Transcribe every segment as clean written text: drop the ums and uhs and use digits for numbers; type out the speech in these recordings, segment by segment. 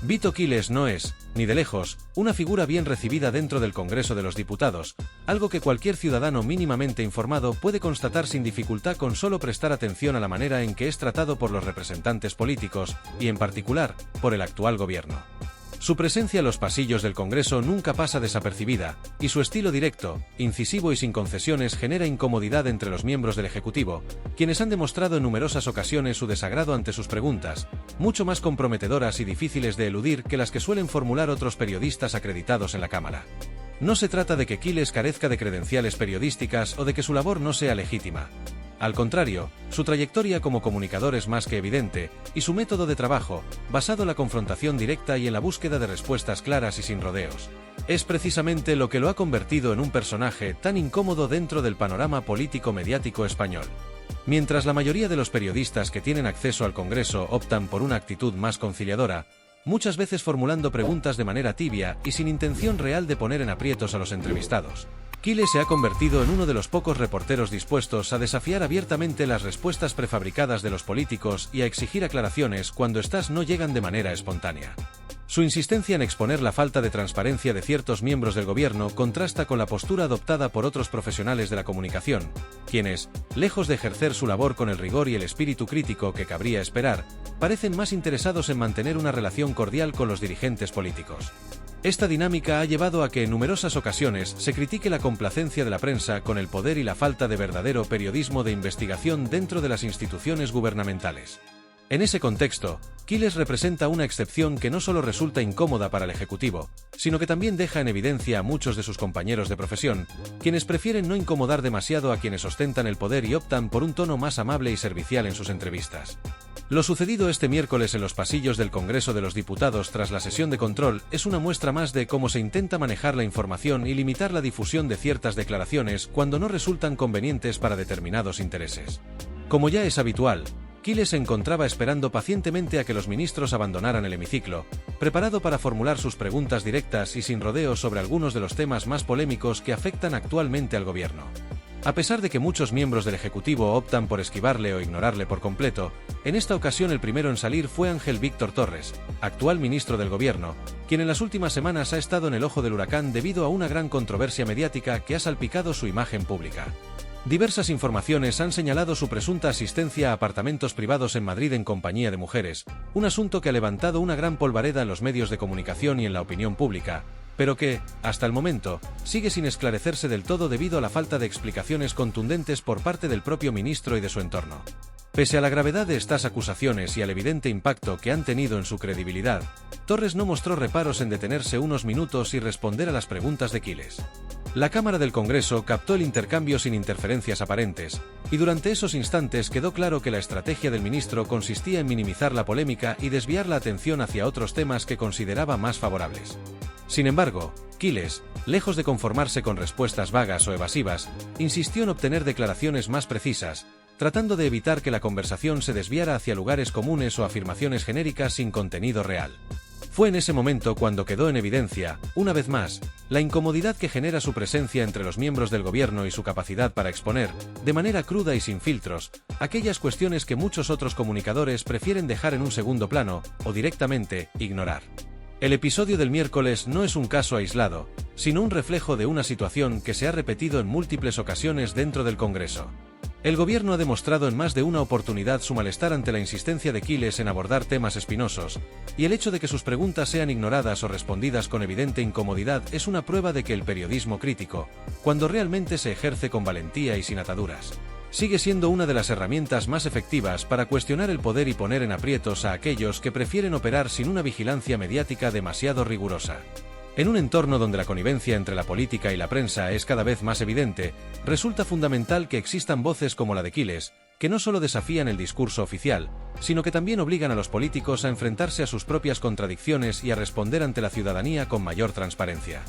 Vito Quiles no es, ni de lejos, una figura bien recibida dentro del Congreso de los Diputados, algo que cualquier ciudadano mínimamente informado puede constatar sin dificultad con solo prestar atención a la manera en que es tratado por los representantes políticos, y en particular, por el actual gobierno. Su presencia en los pasillos del Congreso nunca pasa desapercibida, y su estilo directo, incisivo y sin concesiones genera incomodidad entre los miembros del Ejecutivo, quienes han demostrado en numerosas ocasiones su desagrado ante sus preguntas, mucho más comprometedoras y difíciles de eludir que las que suelen formular otros periodistas acreditados en la Cámara. No se trata de que Quiles carezca de credenciales periodísticas o de que su labor no sea legítima. Al contrario, su trayectoria como comunicador es más que evidente, y su método de trabajo, basado en la confrontación directa y en la búsqueda de respuestas claras y sin rodeos, es precisamente lo que lo ha convertido en un personaje tan incómodo dentro del panorama político-mediático español. Mientras la mayoría de los periodistas que tienen acceso al Congreso optan por una actitud más conciliadora, muchas veces formulando preguntas de manera tibia y sin intención real de poner en aprietos a los entrevistados, Quiles se ha convertido en uno de los pocos reporteros dispuestos a desafiar abiertamente las respuestas prefabricadas de los políticos y a exigir aclaraciones cuando éstas no llegan de manera espontánea. Su insistencia en exponer la falta de transparencia de ciertos miembros del gobierno contrasta con la postura adoptada por otros profesionales de la comunicación, quienes, lejos de ejercer su labor con el rigor y el espíritu crítico que cabría esperar, parecen más interesados en mantener una relación cordial con los dirigentes políticos. Esta dinámica ha llevado a que en numerosas ocasiones se critique la complacencia de la prensa con el poder y la falta de verdadero periodismo de investigación dentro de las instituciones gubernamentales. En ese contexto, Quiles representa una excepción que no solo resulta incómoda para el Ejecutivo, sino que también deja en evidencia a muchos de sus compañeros de profesión, quienes prefieren no incomodar demasiado a quienes ostentan el poder y optan por un tono más amable y servicial en sus entrevistas. Lo sucedido este miércoles en los pasillos del Congreso de los Diputados tras la sesión de control es una muestra más de cómo se intenta manejar la información y limitar la difusión de ciertas declaraciones cuando no resultan convenientes para determinados intereses. Como ya es habitual, Quiles se encontraba esperando pacientemente a que los ministros abandonaran el hemiciclo, preparado para formular sus preguntas directas y sin rodeos sobre algunos de los temas más polémicos que afectan actualmente al gobierno. A pesar de que muchos miembros del Ejecutivo optan por esquivarle o ignorarle por completo, en esta ocasión el primero en salir fue Ángel Víctor Torres, actual ministro del Gobierno, quien en las últimas semanas ha estado en el ojo del huracán debido a una gran controversia mediática que ha salpicado su imagen pública. Diversas informaciones han señalado su presunta asistencia a apartamentos privados en Madrid en compañía de mujeres, un asunto que ha levantado una gran polvareda en los medios de comunicación y en la opinión pública, pero que, hasta el momento, sigue sin esclarecerse del todo debido a la falta de explicaciones contundentes por parte del propio ministro y de su entorno. Pese a la gravedad de estas acusaciones y al evidente impacto que han tenido en su credibilidad, Torres no mostró reparos en detenerse unos minutos y responder a las preguntas de Quiles. La Cámara del Congreso captó el intercambio sin interferencias aparentes, y durante esos instantes quedó claro que la estrategia del ministro consistía en minimizar la polémica y desviar la atención hacia otros temas que consideraba más favorables. Sin embargo, Quiles, lejos de conformarse con respuestas vagas o evasivas, insistió en obtener declaraciones más precisas, tratando de evitar que la conversación se desviara hacia lugares comunes o afirmaciones genéricas sin contenido real. Fue en ese momento cuando quedó en evidencia, una vez más, la incomodidad que genera su presencia entre los miembros del gobierno y su capacidad para exponer, de manera cruda y sin filtros, aquellas cuestiones que muchos otros comunicadores prefieren dejar en un segundo plano, o directamente, ignorar. El episodio del miércoles no es un caso aislado, sino un reflejo de una situación que se ha repetido en múltiples ocasiones dentro del Congreso. El gobierno ha demostrado en más de una oportunidad su malestar ante la insistencia de Quiles en abordar temas espinosos, y el hecho de que sus preguntas sean ignoradas o respondidas con evidente incomodidad es una prueba de que el periodismo crítico, cuando realmente se ejerce con valentía y sin ataduras, sigue siendo una de las herramientas más efectivas para cuestionar el poder y poner en aprietos a aquellos que prefieren operar sin una vigilancia mediática demasiado rigurosa. En un entorno donde la connivencia entre la política y la prensa es cada vez más evidente, resulta fundamental que existan voces como la de Quiles, que no solo desafían el discurso oficial, sino que también obligan a los políticos a enfrentarse a sus propias contradicciones y a responder ante la ciudadanía con mayor transparencia.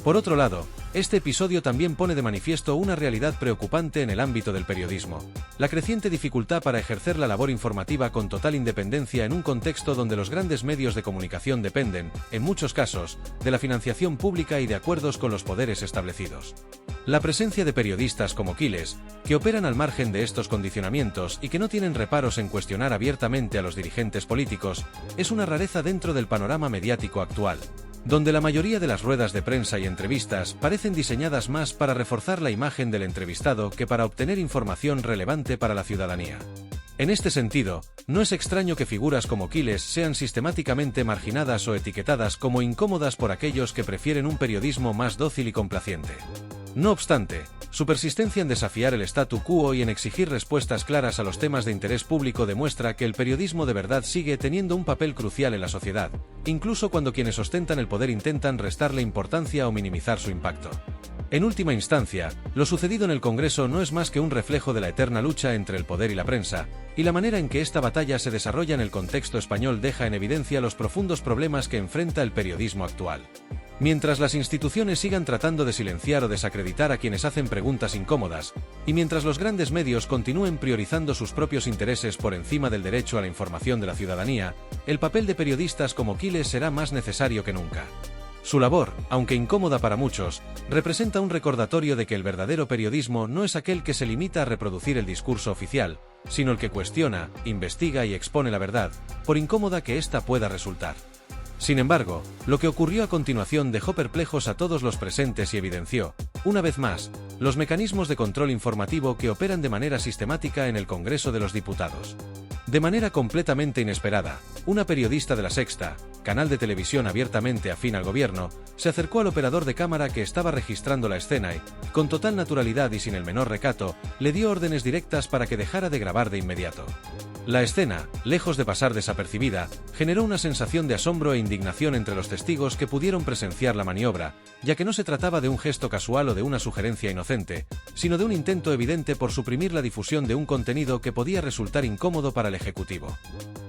Por otro lado, este episodio también pone de manifiesto una realidad preocupante en el ámbito del periodismo: la creciente dificultad para ejercer la labor informativa con total independencia en un contexto donde los grandes medios de comunicación dependen, en muchos casos, de la financiación pública y de acuerdos con los poderes establecidos. La presencia de periodistas como Quiles, que operan al margen de estos condicionamientos y que no tienen reparos en cuestionar abiertamente a los dirigentes políticos, es una rareza dentro del panorama mediático actual, donde la mayoría de las ruedas de prensa y entrevistas parecen diseñadas más para reforzar la imagen del entrevistado que para obtener información relevante para la ciudadanía. En este sentido, no es extraño que figuras como Quiles sean sistemáticamente marginadas o etiquetadas como incómodas por aquellos que prefieren un periodismo más dócil y complaciente. No obstante, su persistencia en desafiar el statu quo y en exigir respuestas claras a los temas de interés público demuestra que el periodismo de verdad sigue teniendo un papel crucial en la sociedad, incluso cuando quienes ostentan el poder intentan restarle importancia o minimizar su impacto. En última instancia, lo sucedido en el Congreso no es más que un reflejo de la eterna lucha entre el poder y la prensa, y la manera en que esta batalla se desarrolla en el contexto español deja en evidencia los profundos problemas que enfrenta el periodismo actual. Mientras las instituciones sigan tratando de silenciar o desacreditar a quienes hacen preguntas incómodas, y mientras los grandes medios continúen priorizando sus propios intereses por encima del derecho a la información de la ciudadanía, el papel de periodistas como Quiles será más necesario que nunca. Su labor, aunque incómoda para muchos, representa un recordatorio de que el verdadero periodismo no es aquel que se limita a reproducir el discurso oficial, sino el que cuestiona, investiga y expone la verdad, por incómoda que ésta pueda resultar. Sin embargo, lo que ocurrió a continuación dejó perplejos a todos los presentes y evidenció, una vez más, los mecanismos de control informativo que operan de manera sistemática en el Congreso de los Diputados. De manera completamente inesperada, una periodista de La Sexta, canal de televisión abiertamente afín al gobierno, se acercó al operador de cámara que estaba registrando la escena y, con total naturalidad y sin el menor recato, le dio órdenes directas para que dejara de grabar de inmediato. La escena, lejos de pasar desapercibida, generó una sensación de asombro e indignación entre los testigos que pudieron presenciar la maniobra, ya que no se trataba de un gesto casual o de una sugerencia inocente, sino de un intento evidente por suprimir la difusión de un contenido que podía resultar incómodo para el Ejecutivo.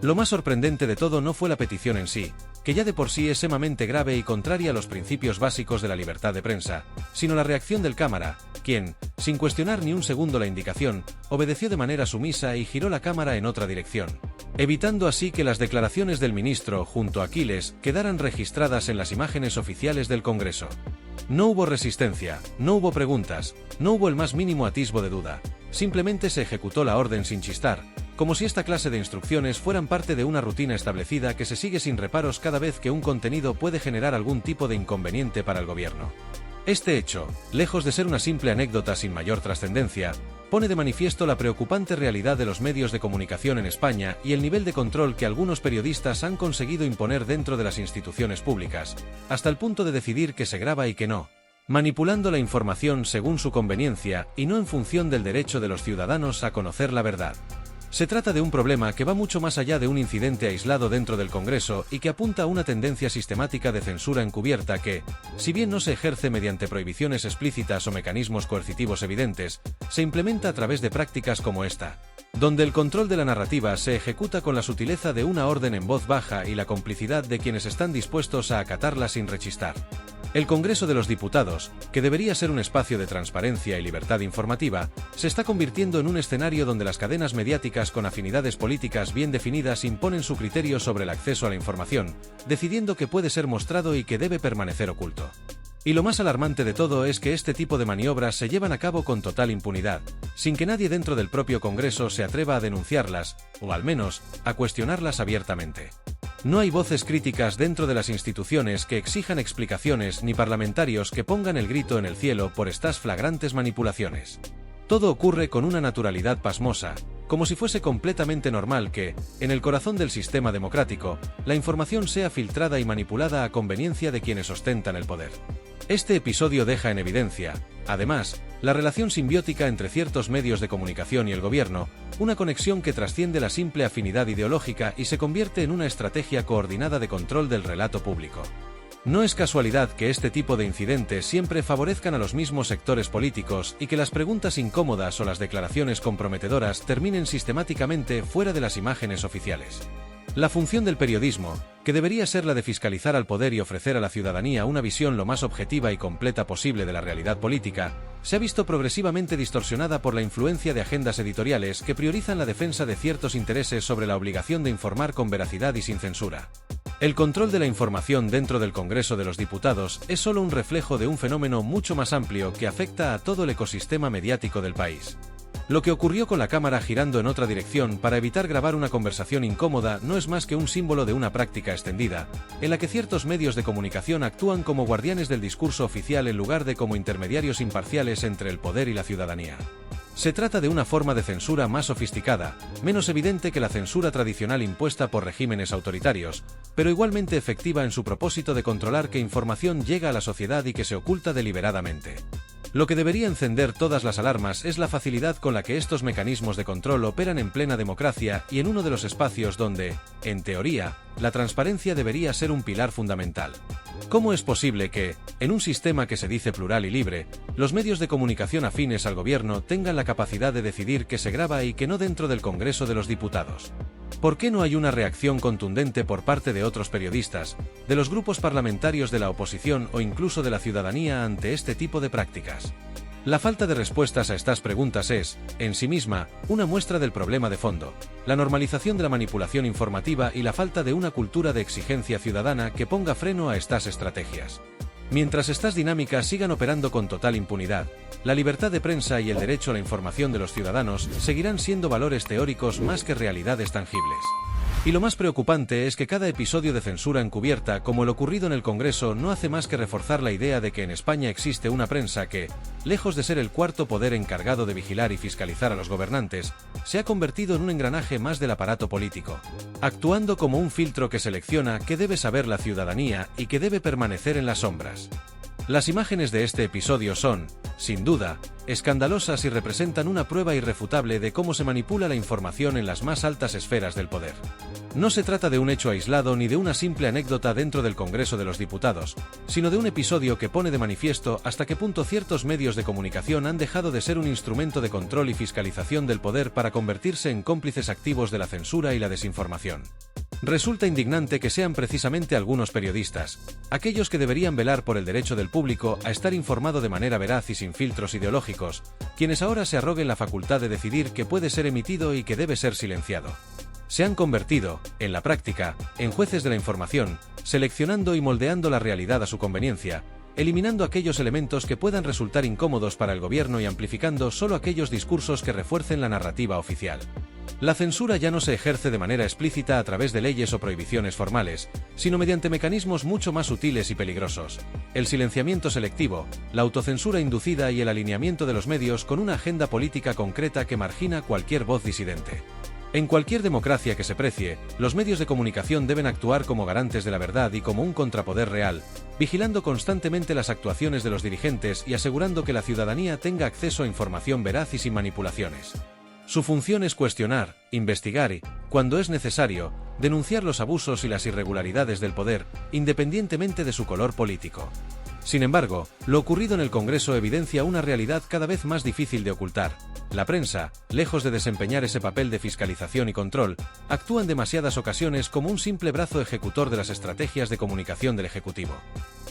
Lo más sorprendente de todo no fue la petición en sí, que ya de por sí es sumamente grave y contraria a los principios básicos de la libertad de prensa, sino la reacción del cámara, quien, sin cuestionar ni un segundo la indicación, obedeció de manera sumisa y giró la cámara en otra dirección, evitando así que las declaraciones del ministro junto a Quiles quedaran registradas en las imágenes oficiales del Congreso. No hubo resistencia, no hubo preguntas, no hubo el más mínimo atisbo de duda, simplemente se ejecutó la orden sin chistar, como si esta clase de instrucciones fueran parte de una rutina establecida que se sigue sin reparos cada vez que un contenido puede generar algún tipo de inconveniente para el gobierno. Este hecho, lejos de ser una simple anécdota sin mayor trascendencia, pone de manifiesto la preocupante realidad de los medios de comunicación en España y el nivel de control que algunos periodistas han conseguido imponer dentro de las instituciones públicas, hasta el punto de decidir qué se graba y qué no, manipulando la información según su conveniencia y no en función del derecho de los ciudadanos a conocer la verdad. Se trata de un problema que va mucho más allá de un incidente aislado dentro del Congreso y que apunta a una tendencia sistemática de censura encubierta que, si bien no se ejerce mediante prohibiciones explícitas o mecanismos coercitivos evidentes, se implementa a través de prácticas como esta, donde el control de la narrativa se ejecuta con la sutileza de una orden en voz baja y la complicidad de quienes están dispuestos a acatarla sin rechistar. El Congreso de los Diputados, que debería ser un espacio de transparencia y libertad informativa, se está convirtiendo en un escenario donde las cadenas mediáticas con afinidades políticas bien definidas imponen su criterio sobre el acceso a la información, decidiendo qué puede ser mostrado y qué debe permanecer oculto. Y lo más alarmante de todo es que este tipo de maniobras se llevan a cabo con total impunidad, sin que nadie dentro del propio Congreso se atreva a denunciarlas, o al menos, a cuestionarlas abiertamente. No hay voces críticas dentro de las instituciones que exijan explicaciones ni parlamentarios que pongan el grito en el cielo por estas flagrantes manipulaciones. Todo ocurre con una naturalidad pasmosa, como si fuese completamente normal que, en el corazón del sistema democrático, la información sea filtrada y manipulada a conveniencia de quienes ostentan el poder. Este episodio deja en evidencia, además, la relación simbiótica entre ciertos medios de comunicación y el gobierno, una conexión que trasciende la simple afinidad ideológica y se convierte en una estrategia coordinada de control del relato público. No es casualidad que este tipo de incidentes siempre favorezcan a los mismos sectores políticos y que las preguntas incómodas o las declaraciones comprometedoras terminen sistemáticamente fuera de las imágenes oficiales. La función del periodismo, que debería ser la de fiscalizar al poder y ofrecer a la ciudadanía una visión lo más objetiva y completa posible de la realidad política, se ha visto progresivamente distorsionada por la influencia de agendas editoriales que priorizan la defensa de ciertos intereses sobre la obligación de informar con veracidad y sin censura. El control de la información dentro del Congreso de los Diputados es solo un reflejo de un fenómeno mucho más amplio que afecta a todo el ecosistema mediático del país. Lo que ocurrió con la cámara girando en otra dirección para evitar grabar una conversación incómoda no es más que un símbolo de una práctica extendida, en la que ciertos medios de comunicación actúan como guardianes del discurso oficial en lugar de como intermediarios imparciales entre el poder y la ciudadanía. Se trata de una forma de censura más sofisticada, menos evidente que la censura tradicional impuesta por regímenes autoritarios, pero igualmente efectiva en su propósito de controlar qué información llega a la sociedad y que se oculta deliberadamente. Lo que debería encender todas las alarmas es la facilidad con la que estos mecanismos de control operan en plena democracia y en uno de los espacios donde, en teoría, la transparencia debería ser un pilar fundamental. ¿Cómo es posible que, en un sistema que se dice plural y libre, los medios de comunicación afines al gobierno tengan la capacidad de decidir qué se graba y qué no dentro del Congreso de los Diputados? ¿Por qué no hay una reacción contundente por parte de otros periodistas, de los grupos parlamentarios de la oposición o incluso de la ciudadanía ante este tipo de prácticas? La falta de respuestas a estas preguntas es, en sí misma, una muestra del problema de fondo, la normalización de la manipulación informativa y la falta de una cultura de exigencia ciudadana que ponga freno a estas estrategias. Mientras estas dinámicas sigan operando con total impunidad, la libertad de prensa y el derecho a la información de los ciudadanos seguirán siendo valores teóricos más que realidades tangibles. Y lo más preocupante es que cada episodio de censura encubierta, como el ocurrido en el Congreso, no hace más que reforzar la idea de que en España existe una prensa que, lejos de ser el cuarto poder encargado de vigilar y fiscalizar a los gobernantes, se ha convertido en un engranaje más del aparato político, actuando como un filtro que selecciona qué debe saber la ciudadanía y qué debe permanecer en las sombras. Las imágenes de este episodio son, sin duda, escandalosas y representan una prueba irrefutable de cómo se manipula la información en las más altas esferas del poder. No se trata de un hecho aislado ni de una simple anécdota dentro del Congreso de los Diputados, sino de un episodio que pone de manifiesto hasta qué punto ciertos medios de comunicación han dejado de ser un instrumento de control y fiscalización del poder para convertirse en cómplices activos de la censura y la desinformación. Resulta indignante que sean precisamente algunos periodistas, aquellos que deberían velar por el derecho del público a estar informado de manera veraz y sin filtros ideológicos, quienes ahora se arroguen la facultad de decidir qué puede ser emitido y qué debe ser silenciado. Se han convertido, en la práctica, en jueces de la información, seleccionando y moldeando la realidad a su conveniencia, eliminando aquellos elementos que puedan resultar incómodos para el gobierno y amplificando solo aquellos discursos que refuercen la narrativa oficial. La censura ya no se ejerce de manera explícita a través de leyes o prohibiciones formales, sino mediante mecanismos mucho más sutiles y peligrosos: el silenciamiento selectivo, la autocensura inducida y el alineamiento de los medios con una agenda política concreta que margina cualquier voz disidente. En cualquier democracia que se precie, los medios de comunicación deben actuar como garantes de la verdad y como un contrapoder real, vigilando constantemente las actuaciones de los dirigentes y asegurando que la ciudadanía tenga acceso a información veraz y sin manipulaciones. Su función es cuestionar, investigar y, cuando es necesario, denunciar los abusos y las irregularidades del poder, independientemente de su color político. Sin embargo, lo ocurrido en el Congreso evidencia una realidad cada vez más difícil de ocultar. La prensa, lejos de desempeñar ese papel de fiscalización y control, actúa en demasiadas ocasiones como un simple brazo ejecutor de las estrategias de comunicación del Ejecutivo.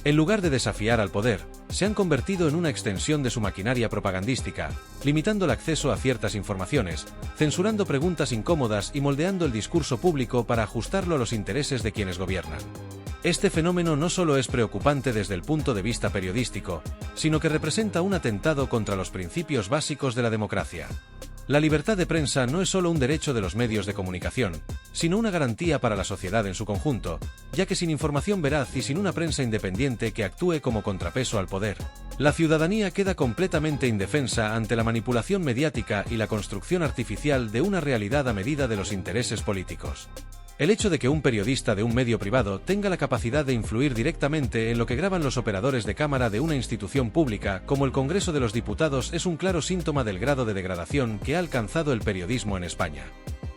En lugar de desafiar al poder, se han convertido en una extensión de su maquinaria propagandística, limitando el acceso a ciertas informaciones, censurando preguntas incómodas y moldeando el discurso público para ajustarlo a los intereses de quienes gobiernan. Este fenómeno no solo es preocupante desde el punto de vista periodístico, sino que representa un atentado contra los principios básicos de la democracia. La libertad de prensa no es solo un derecho de los medios de comunicación, sino una garantía para la sociedad en su conjunto, ya que sin información veraz y sin una prensa independiente que actúe como contrapeso al poder, la ciudadanía queda completamente indefensa ante la manipulación mediática y la construcción artificial de una realidad a medida de los intereses políticos. El hecho de que un periodista de un medio privado tenga la capacidad de influir directamente en lo que graban los operadores de cámara de una institución pública como el Congreso de los Diputados es un claro síntoma del grado de degradación que ha alcanzado el periodismo en España.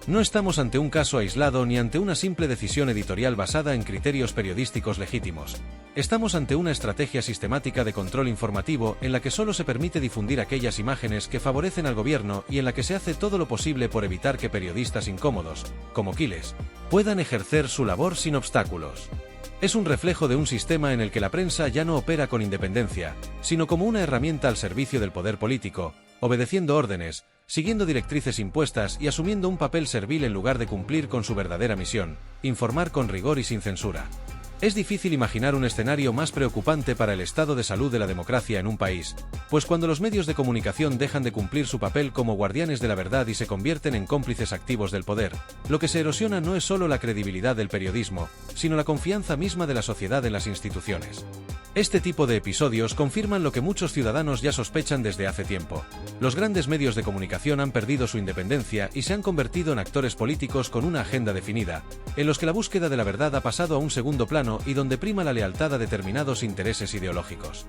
No estamos ante un caso aislado ni ante una simple decisión editorial basada en criterios periodísticos legítimos. Estamos ante una estrategia sistemática de control informativo en la que solo se permite difundir aquellas imágenes que favorecen al gobierno y en la que se hace todo lo posible por evitar que periodistas incómodos, como Quiles, puedan ejercer su labor sin obstáculos. Es un reflejo de un sistema en el que la prensa ya no opera con independencia, sino como una herramienta al servicio del poder político, obedeciendo órdenes, siguiendo directrices impuestas y asumiendo un papel servil en lugar de cumplir con su verdadera misión, informar con rigor y sin censura. Es difícil imaginar un escenario más preocupante para el estado de salud de la democracia en un país, pues cuando los medios de comunicación dejan de cumplir su papel como guardianes de la verdad y se convierten en cómplices activos del poder, lo que se erosiona no es solo la credibilidad del periodismo, sino la confianza misma de la sociedad en las instituciones. Este tipo de episodios confirman lo que muchos ciudadanos ya sospechan desde hace tiempo. Los grandes medios de comunicación han perdido su independencia y se han convertido en actores políticos con una agenda definida, en los que la búsqueda de la verdad ha pasado a un segundo plano y donde prima la lealtad a determinados intereses ideológicos.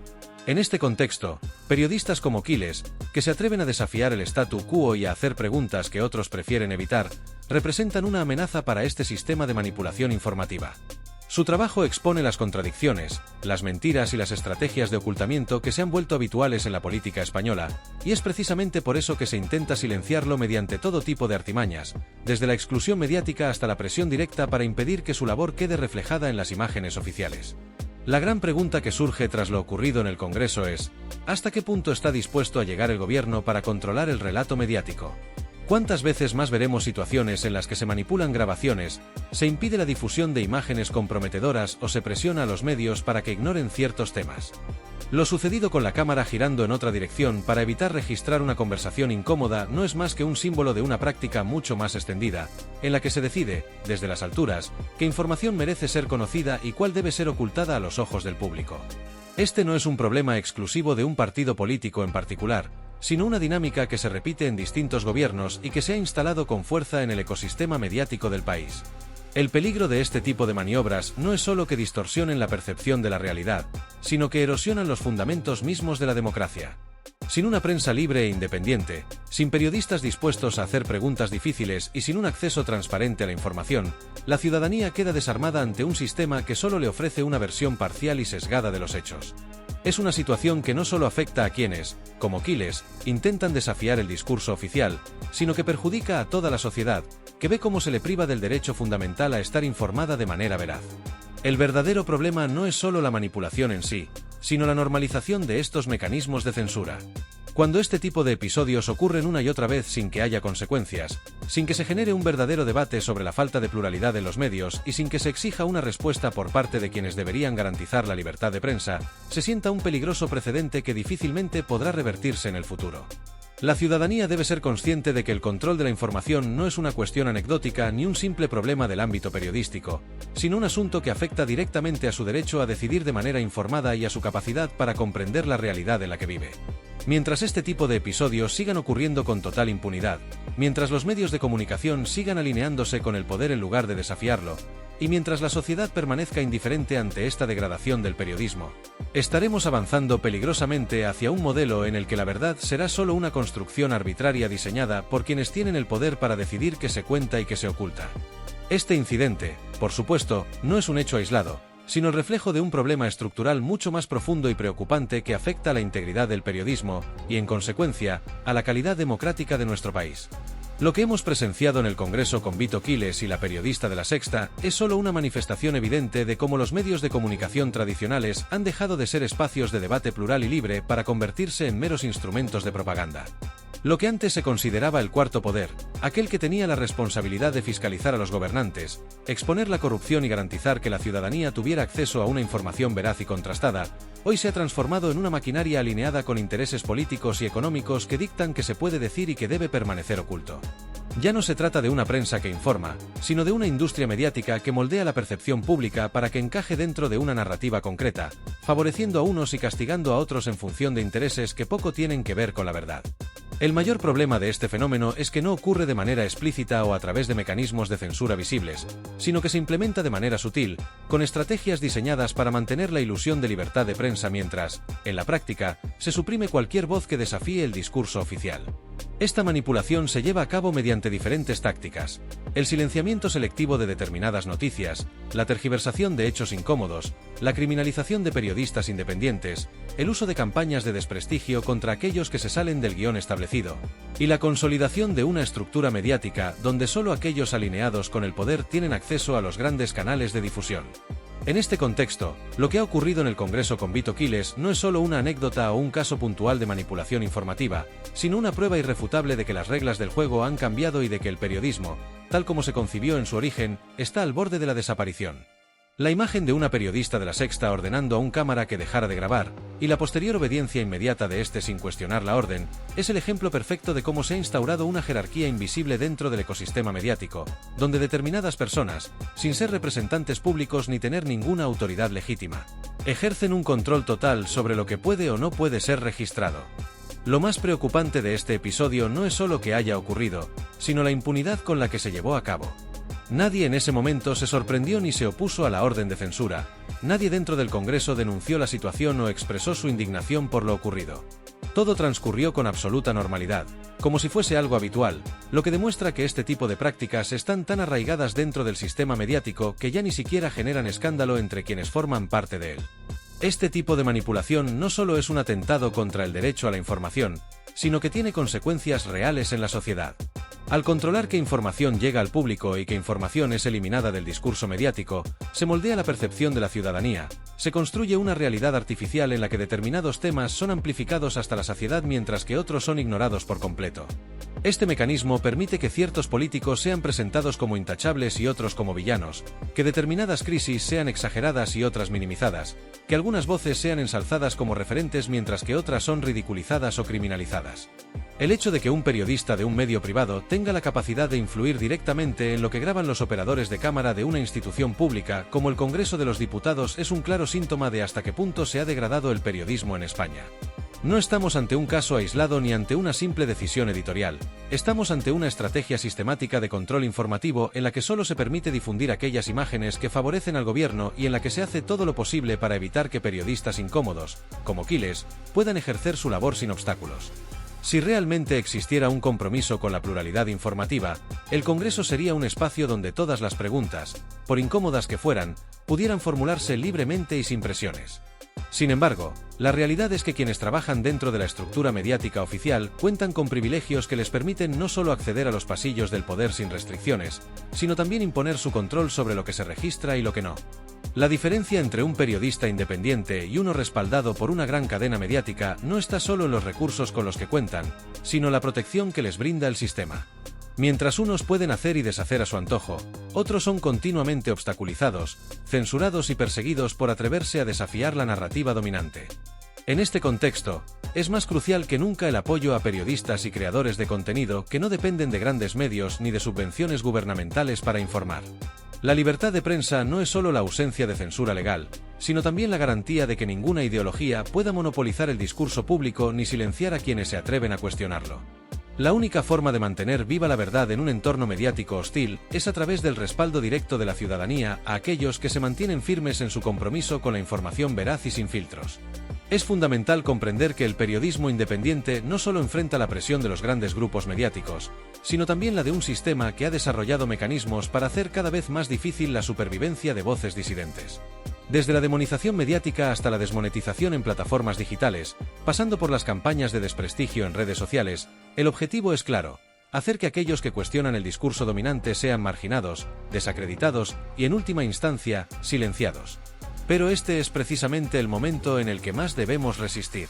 En este contexto, periodistas como Quiles, que se atreven a desafiar el statu quo y a hacer preguntas que otros prefieren evitar, representan una amenaza para este sistema de manipulación informativa. Su trabajo expone las contradicciones, las mentiras y las estrategias de ocultamiento que se han vuelto habituales en la política española, y es precisamente por eso que se intenta silenciarlo mediante todo tipo de artimañas, desde la exclusión mediática hasta la presión directa para impedir que su labor quede reflejada en las imágenes oficiales. La gran pregunta que surge tras lo ocurrido en el Congreso es, ¿hasta qué punto está dispuesto a llegar el gobierno para controlar el relato mediático? ¿Cuántas veces más veremos situaciones en las que se manipulan grabaciones, se impide la difusión de imágenes comprometedoras o se presiona a los medios para que ignoren ciertos temas? Lo sucedido con la cámara girando en otra dirección para evitar registrar una conversación incómoda no es más que un símbolo de una práctica mucho más extendida, en la que se decide, desde las alturas, qué información merece ser conocida y cuál debe ser ocultada a los ojos del público. Este no es un problema exclusivo de un partido político en particular, sino una dinámica que se repite en distintos gobiernos y que se ha instalado con fuerza en el ecosistema mediático del país. El peligro de este tipo de maniobras no es solo que distorsionen la percepción de la realidad, sino que erosionan los fundamentos mismos de la democracia. Sin una prensa libre e independiente, sin periodistas dispuestos a hacer preguntas difíciles y sin un acceso transparente a la información, la ciudadanía queda desarmada ante un sistema que solo le ofrece una versión parcial y sesgada de los hechos. Es una situación que no solo afecta a quienes, como Quiles, intentan desafiar el discurso oficial, sino que perjudica a toda la sociedad, que ve cómo se le priva del derecho fundamental a estar informada de manera veraz. El verdadero problema no es solo la manipulación en sí, sino la normalización de estos mecanismos de censura. Cuando este tipo de episodios ocurren una y otra vez sin que haya consecuencias, sin que se genere un verdadero debate sobre la falta de pluralidad en los medios y sin que se exija una respuesta por parte de quienes deberían garantizar la libertad de prensa, se sienta un peligroso precedente que difícilmente podrá revertirse en el futuro. La ciudadanía debe ser consciente de que el control de la información no es una cuestión anecdótica ni un simple problema del ámbito periodístico, sino un asunto que afecta directamente a su derecho a decidir de manera informada y a su capacidad para comprender la realidad en la que vive. Mientras este tipo de episodios sigan ocurriendo con total impunidad, mientras los medios de comunicación sigan alineándose con el poder en lugar de desafiarlo, y mientras la sociedad permanezca indiferente ante esta degradación del periodismo, estaremos avanzando peligrosamente hacia un modelo en el que la verdad será solo una construcción arbitraria diseñada por quienes tienen el poder para decidir qué se cuenta y qué se oculta. Este incidente, por supuesto, no es un hecho aislado, sino el reflejo de un problema estructural mucho más profundo y preocupante que afecta a la integridad del periodismo y, en consecuencia, a la calidad democrática de nuestro país. Lo que hemos presenciado en el Congreso con Vito Quiles y la periodista de La Sexta es solo una manifestación evidente de cómo los medios de comunicación tradicionales han dejado de ser espacios de debate plural y libre para convertirse en meros instrumentos de propaganda. Lo que antes se consideraba el cuarto poder, aquel que tenía la responsabilidad de fiscalizar a los gobernantes, exponer la corrupción y garantizar que la ciudadanía tuviera acceso a una información veraz y contrastada, hoy se ha transformado en una maquinaria alineada con intereses políticos y económicos que dictan qué se puede decir y que debe permanecer oculto. Ya no se trata de una prensa que informa, sino de una industria mediática que moldea la percepción pública para que encaje dentro de una narrativa concreta, favoreciendo a unos y castigando a otros en función de intereses que poco tienen que ver con la verdad. El mayor problema de este fenómeno es que no ocurre de manera explícita o a través de mecanismos de censura visibles, sino que se implementa de manera sutil, con estrategias diseñadas para mantener la ilusión de libertad de prensa mientras, en la práctica, se suprime cualquier voz que desafíe el discurso oficial. Esta manipulación se lleva a cabo mediante diferentes tácticas: el silenciamiento selectivo de determinadas noticias, la tergiversación de hechos incómodos, la criminalización de periodistas independientes, el uso de campañas de desprestigio contra aquellos que se salen del guión establecido, y la consolidación de una estructura mediática donde solo aquellos alineados con el poder tienen acceso a los grandes canales de difusión. En este contexto, lo que ha ocurrido en el Congreso con Vito Quiles no es solo una anécdota o un caso puntual de manipulación informativa, sino una prueba irrefutable de que las reglas del juego han cambiado y de que el periodismo, tal como se concibió en su origen, está al borde de la desaparición. La imagen de una periodista de La Sexta ordenando a un cámara que dejara de grabar, y la posterior obediencia inmediata de este sin cuestionar la orden, es el ejemplo perfecto de cómo se ha instaurado una jerarquía invisible dentro del ecosistema mediático, donde determinadas personas, sin ser representantes públicos ni tener ninguna autoridad legítima, ejercen un control total sobre lo que puede o no puede ser registrado. Lo más preocupante de este episodio no es solo que haya ocurrido, sino la impunidad con la que se llevó a cabo. Nadie en ese momento se sorprendió ni se opuso a la orden de censura, nadie dentro del Congreso denunció la situación o expresó su indignación por lo ocurrido. Todo transcurrió con absoluta normalidad, como si fuese algo habitual, lo que demuestra que este tipo de prácticas están tan arraigadas dentro del sistema mediático que ya ni siquiera generan escándalo entre quienes forman parte de él. Este tipo de manipulación no solo es un atentado contra el derecho a la información, sino que tiene consecuencias reales en la sociedad. Al controlar qué información llega al público y qué información es eliminada del discurso mediático, se moldea la percepción de la ciudadanía, se construye una realidad artificial en la que determinados temas son amplificados hasta la saciedad mientras que otros son ignorados por completo. Este mecanismo permite que ciertos políticos sean presentados como intachables y otros como villanos, que determinadas crisis sean exageradas y otras minimizadas, que algunas voces sean ensalzadas como referentes mientras que otras son ridiculizadas o criminalizadas. El hecho de que un periodista de un medio privado tenga la capacidad de influir directamente en lo que graban los operadores de cámara de una institución pública como el Congreso de los Diputados es un claro síntoma de hasta qué punto se ha degradado el periodismo en España. No estamos ante un caso aislado ni ante una simple decisión editorial, estamos ante una estrategia sistemática de control informativo en la que solo se permite difundir aquellas imágenes que favorecen al gobierno y en la que se hace todo lo posible para evitar que periodistas incómodos, como Quiles, puedan ejercer su labor sin obstáculos. Si realmente existiera un compromiso con la pluralidad informativa, el Congreso sería un espacio donde todas las preguntas, por incómodas que fueran, pudieran formularse libremente y sin presiones. Sin embargo, la realidad es que quienes trabajan dentro de la estructura mediática oficial cuentan con privilegios que les permiten no solo acceder a los pasillos del poder sin restricciones, sino también imponer su control sobre lo que se registra y lo que no. La diferencia entre un periodista independiente y uno respaldado por una gran cadena mediática no está solo en los recursos con los que cuentan, sino la protección que les brinda el sistema. Mientras unos pueden hacer y deshacer a su antojo, otros son continuamente obstaculizados, censurados y perseguidos por atreverse a desafiar la narrativa dominante. En este contexto, es más crucial que nunca el apoyo a periodistas y creadores de contenido que no dependen de grandes medios ni de subvenciones gubernamentales para informar. La libertad de prensa no es solo la ausencia de censura legal, sino también la garantía de que ninguna ideología pueda monopolizar el discurso público ni silenciar a quienes se atreven a cuestionarlo. La única forma de mantener viva la verdad en un entorno mediático hostil es a través del respaldo directo de la ciudadanía a aquellos que se mantienen firmes en su compromiso con la información veraz y sin filtros. Es fundamental comprender que el periodismo independiente no solo enfrenta la presión de los grandes grupos mediáticos, sino también la de un sistema que ha desarrollado mecanismos para hacer cada vez más difícil la supervivencia de voces disidentes. Desde la demonización mediática hasta la desmonetización en plataformas digitales, pasando por las campañas de desprestigio en redes sociales, el objetivo es claro: hacer que aquellos que cuestionan el discurso dominante sean marginados, desacreditados y, en última instancia, silenciados. Pero este es precisamente el momento en el que más debemos resistir.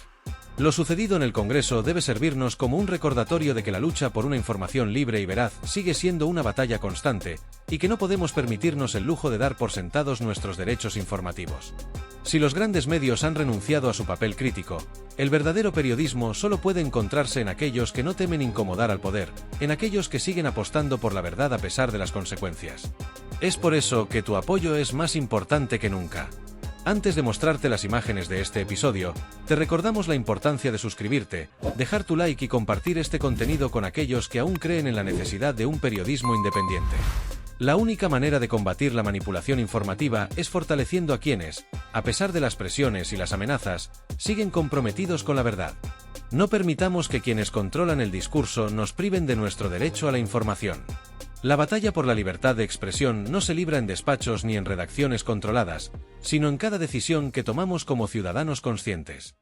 Lo sucedido en el Congreso debe servirnos como un recordatorio de que la lucha por una información libre y veraz sigue siendo una batalla constante, y que no podemos permitirnos el lujo de dar por sentados nuestros derechos informativos. Si los grandes medios han renunciado a su papel crítico, el verdadero periodismo solo puede encontrarse en aquellos que no temen incomodar al poder, en aquellos que siguen apostando por la verdad a pesar de las consecuencias. Es por eso que tu apoyo es más importante que nunca. Antes de mostrarte las imágenes de este episodio, te recordamos la importancia de suscribirte, dejar tu like y compartir este contenido con aquellos que aún creen en la necesidad de un periodismo independiente. La única manera de combatir la manipulación informativa es fortaleciendo a quienes, a pesar de las presiones y las amenazas, siguen comprometidos con la verdad. No permitamos que quienes controlan el discurso nos priven de nuestro derecho a la información. La batalla por la libertad de expresión no se libra en despachos ni en redacciones controladas, sino en cada decisión que tomamos como ciudadanos conscientes.